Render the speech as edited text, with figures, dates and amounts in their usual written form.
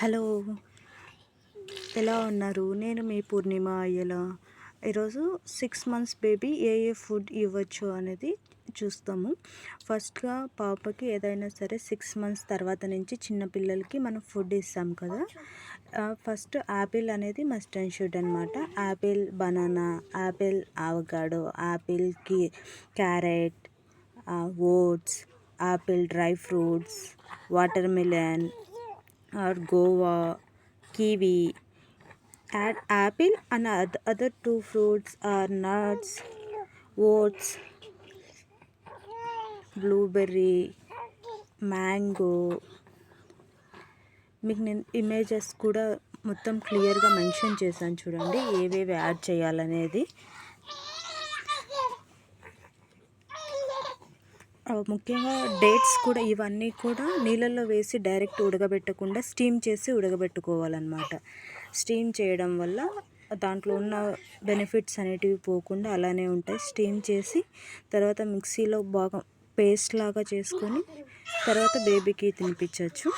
Hello, ఎలా ఉన్నారు? నేను మీ పూర్ణిమ అయ్యల. ఈరోజు 6 months బేబీ ఏ ఫుడ్ ఇవ్వచ్చు అనేది చూస్తాము. ఫస్ట్గా పాపకి ఏదైనా సరే 6 months తర్వాత నుంచి చిన్నపిల్లలకి మనం ఫుడ్ ఇస్తాం కదా. ఫస్ట్ యాపిల్ అనేది మస్ట్ అండ్ షుడ్ అనమాట. యాపిల్, బనానా, యాపిల్ అవకాడో, యాపిల్కి carrot, oats, apple dry fruits, watermelon or guava, kiwi. Add apple and other 2 fruits are nuts, oats, blueberry, mango. మీకు నేను ఇమేజెస్ కూడా మొత్తం క్లియర్గా మెన్షన్ చేశాను చూడండి, ఏవేవి యాడ్ చేయాలనేది. ముఖ్యంగా డేట్స్ కూడా, ఇవన్నీ కూడా నీళ్ళల్లో వేసి డైరెక్ట్ ఉడకబెట్టకుండా స్టీమ్ చేసి ఉడకబెట్టుకోవాలన్నమాట. స్టీమ్ చేయడం వల్ల దాంట్లో ఉన్న బెనిఫిట్స్ అనేటివి పోకుండా అలానే ఉంటాయి. స్టీమ్ చేసి తర్వాత మిక్సీలో బాగా పేస్ట్ లాగా చేసుకొని తర్వాత బేబీకి తినిపించవచ్చు.